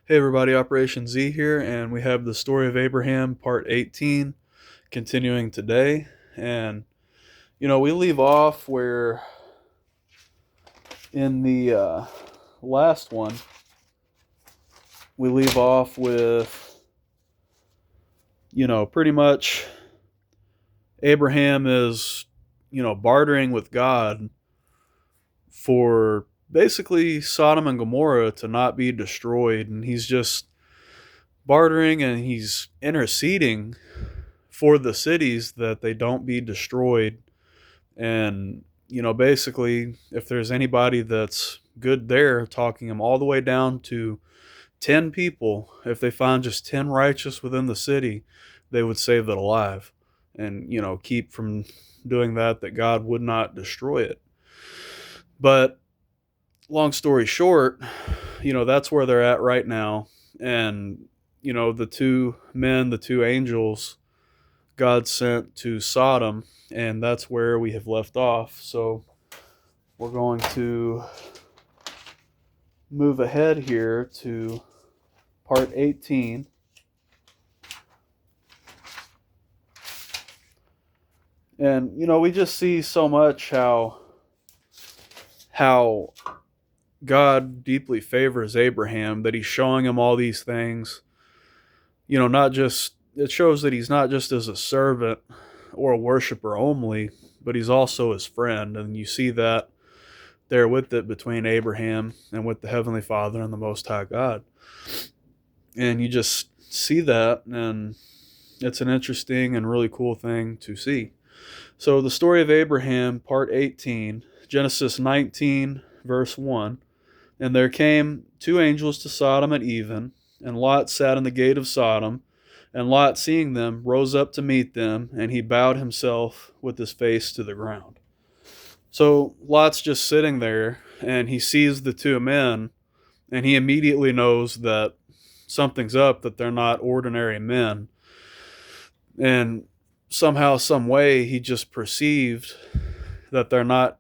Hey everybody, OperationZ here, and we have the story of Abraham, part 18, continuing today. And, we leave off where in the last one, we leave off with, pretty much Abraham is, bartering with God for basically Sodom and Gomorrah to not be destroyed. And he's just bartering and he's interceding for the cities that they don't be destroyed. And, basically, if there's anybody that's good there, talking them all the way down to 10 people, if they find just 10 righteous within the city, they would save it alive and, keep from doing that God would not destroy it. But long story short, that's where they're at right now. And, the two men, the two angels, God sent to Sodom, and that's where we have left off. So we're going to move ahead here to part 18. And we just see so much how God deeply favors Abraham, that he's showing him all these things. Not just, it shows that he's not just as a servant or a worshiper only, but he's also his friend. And you see that there with it between Abraham and with the Heavenly Father and the Most High God. And you just see that, and it's an interesting and really cool thing to see. So the story of Abraham, part 18, Genesis 19, verse 1. And there came two angels to Sodom at even, and Lot sat in the gate of Sodom. And Lot, seeing them, rose up to meet them, and he bowed himself with his face to the ground. So Lot's just sitting there, and he sees the two men, and he immediately knows that something's up, that they're not ordinary men. And somehow, some way, he just perceived that they're not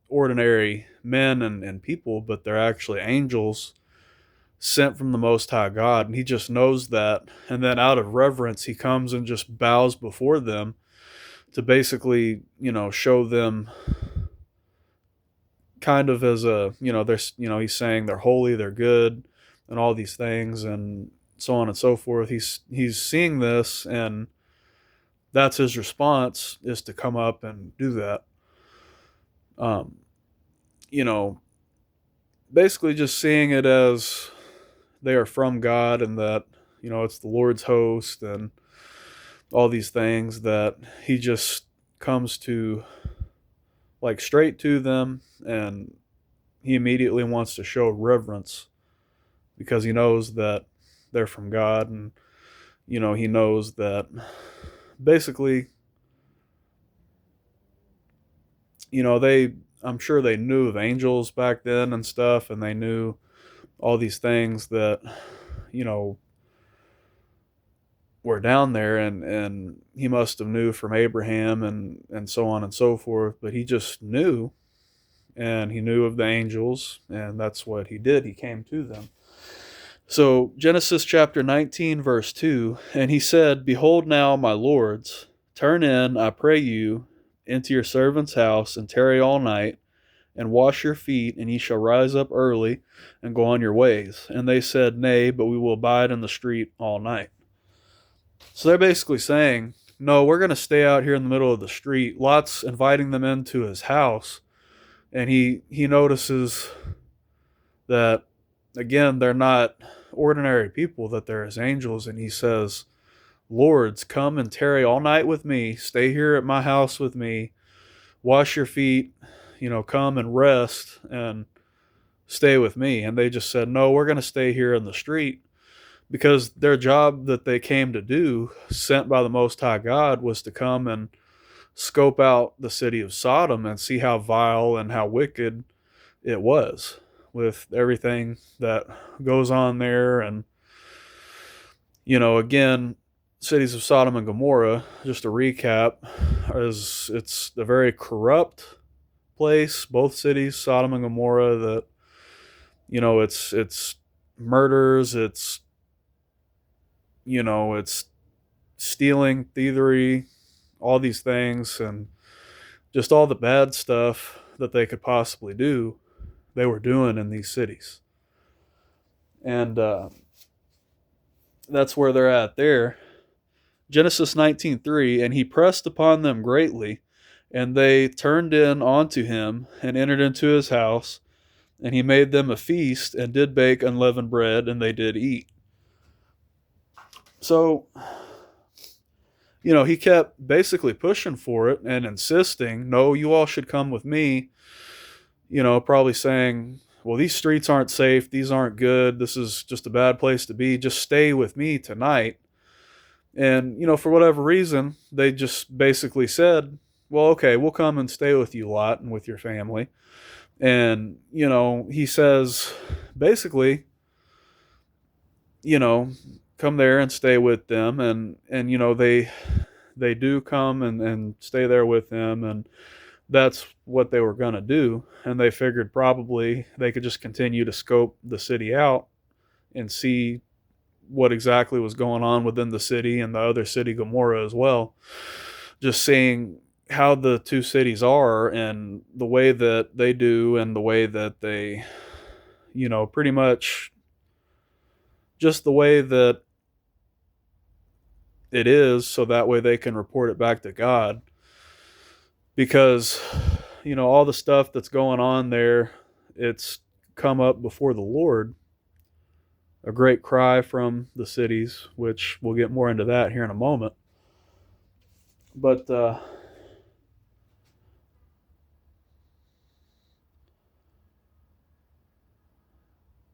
ordinary men and people, but they're actually angels sent from the Most High God. And he just knows that. And then out of reverence, he comes and just bows before them to basically, show them kind of as a, they're, he's saying they're holy, they're good, and all these things, and so on and so forth. He's seeing this, and that's his response, is to come up and do that. Um, you know, Basically just seeing it as they are from God, and that, it's the Lord's host and all these things, that he just comes to, like, straight to them, and he immediately wants to show reverence because he knows that they're from God. And, he knows that basically, I'm sure they knew of angels back then and stuff, and they knew all these things that, you know, were down there, and he must have knew from Abraham and so on and so forth, but he just knew, and he knew of the angels, and that's what he did. He came to them. So Genesis chapter 19, verse 2, and he said, Behold now, my lords, turn in, I pray you, into your servant's house, and tarry all night, and wash your feet, and ye shall rise up early, and go on your ways. And they said, Nay, but we will abide in the street all night. So they're basically saying, no, we're going to stay out here in the middle of the street. Lot's inviting them into his house, and he notices that, again, they're not ordinary people, that they're his angels, and he says, Lords, come and tarry all night with me. Stay here at my house with me. Wash your feet, come and rest and stay with me. And they just said, no, we're going to stay here in the street, because their job that they came to do, sent by the Most High God, was to come and scope out the city of Sodom and see how vile and how wicked it was, with everything that goes on there. And, again, cities of Sodom and Gomorrah, just to recap, it's a very corrupt place. Both cities, Sodom and Gomorrah, that, it's murders, it's, it's stealing, thievery, all these things, and just all the bad stuff that they could possibly do, they were doing in these cities. And that's where they're at there. Genesis 19:3, and he pressed upon them greatly, and they turned in unto him, and entered into his house, and he made them a feast, and did bake unleavened bread, and they did eat. So, he kept basically pushing for it and insisting, no, you all should come with me, probably saying, well, these streets aren't safe, these aren't good, this is just a bad place to be, just stay with me tonight. And, for whatever reason, they just basically said, well, okay, we'll come and stay with you, Lot, and with your family. And, he says, basically, come there and stay with them. And they do come and stay there with him. And that's what they were going to do. And they figured probably they could just continue to scope the city out and see what exactly was going on within the city and the other city, Gomorrah, as well. Just seeing how the two cities are and the way that they do and the way that they, pretty much just the way that it is, so that way they can report it back to God. Because, all the stuff that's going on there, it's come up before the Lord. A great cry from the cities, which we'll get more into that here in a moment. But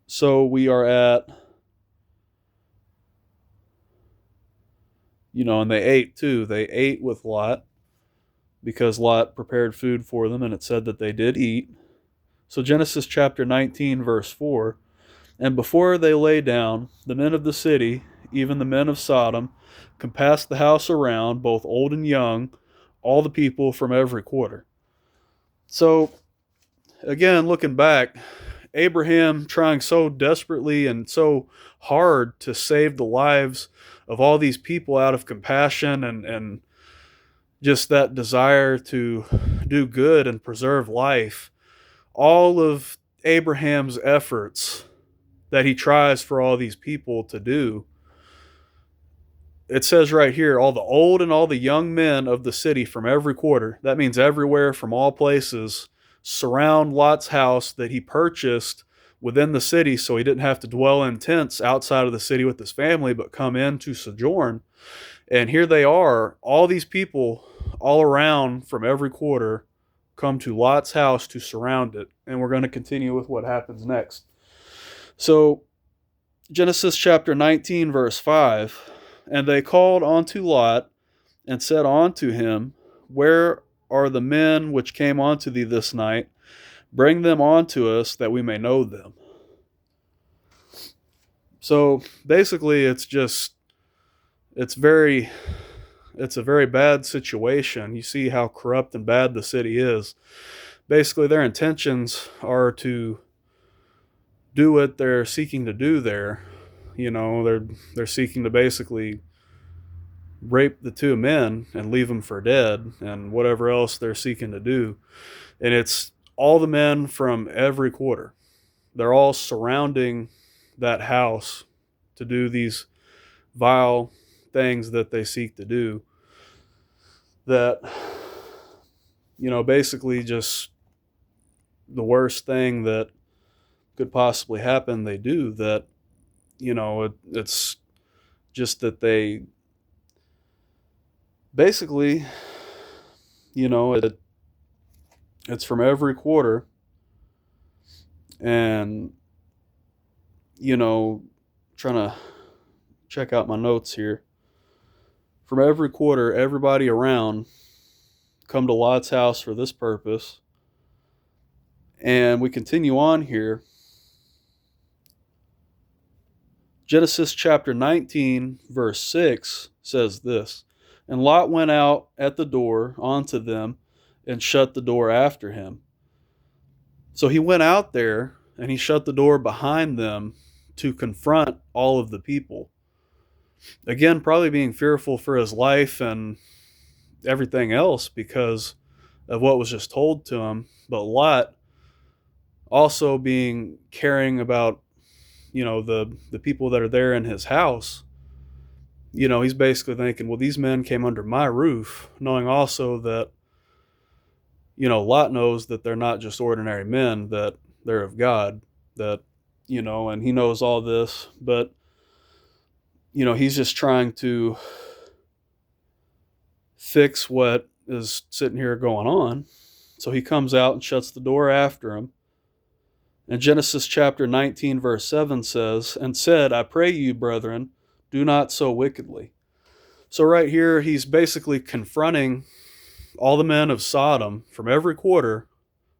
so we are at, and they ate too. They ate with Lot because Lot prepared food for them, and it said that they did eat. So Genesis chapter 19, verse 4, and before they lay down, the men of the city, even the men of Sodom, compassed the house around, both old and young, all the people from every quarter. So, again, looking back, Abraham trying so desperately and so hard to save the lives of all these people out of compassion and just that desire to do good and preserve life. All of Abraham's efforts that he tries for all these people to do. It says right here, all the old and all the young men of the city from every quarter, that means everywhere from all places, surround Lot's house that he purchased within the city, so he didn't have to dwell in tents outside of the city with his family, but come in to sojourn. And here they are, all these people all around from every quarter come to Lot's house to surround it. And we're going to continue with what happens next. So, Genesis chapter 19, verse 5, and they called unto Lot, and said unto him, where are the men which came unto thee this night? Bring them unto us, that we may know them. So, basically, it's a very bad situation. You see how corrupt and bad the city is. Basically, their intentions are to do what they're seeking to do there. They're seeking to basically rape the two men and leave them for dead and whatever else they're seeking to do. And it's all the men from every quarter. They're all surrounding that house to do these vile things that they seek to do. That, basically just the worst thing that could possibly happen, they do. That, it's just that they basically, it's from every quarter. And, trying to check out my notes here. From every quarter, everybody around come to Lot's house for this purpose. And we continue on here. Genesis chapter 19, verse 6 says this, and Lot went out at the door unto them and shut the door after him. So he went out there and he shut the door behind them to confront all of the people. Again, probably being fearful for his life and everything else because of what was just told to him. But Lot also being caring about, the people that are there in his house. He's basically thinking, well, these men came under my roof, knowing also that, Lot knows that they're not just ordinary men, that they're of God, that, and he knows all this, but, he's just trying to fix what is sitting here going on. So he comes out and shuts the door after him. And Genesis chapter 19, verse 7 says, "And said, I pray you, brethren, do not so wickedly." So right here, he's basically confronting all the men of Sodom from every quarter,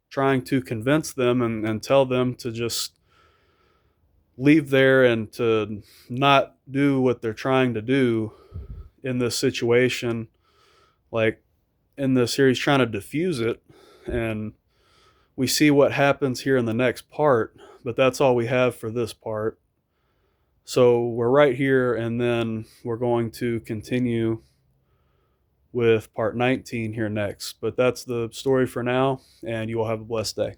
trying to convince them and tell them to just leave there and to not do what they're trying to do in this situation. Like in this here, he's trying to diffuse it. And we see what happens here in the next part, but that's all we have for this part. So we're right here, and then we're going to continue with part 19 here next. But that's the story for now, and you all have a blessed day.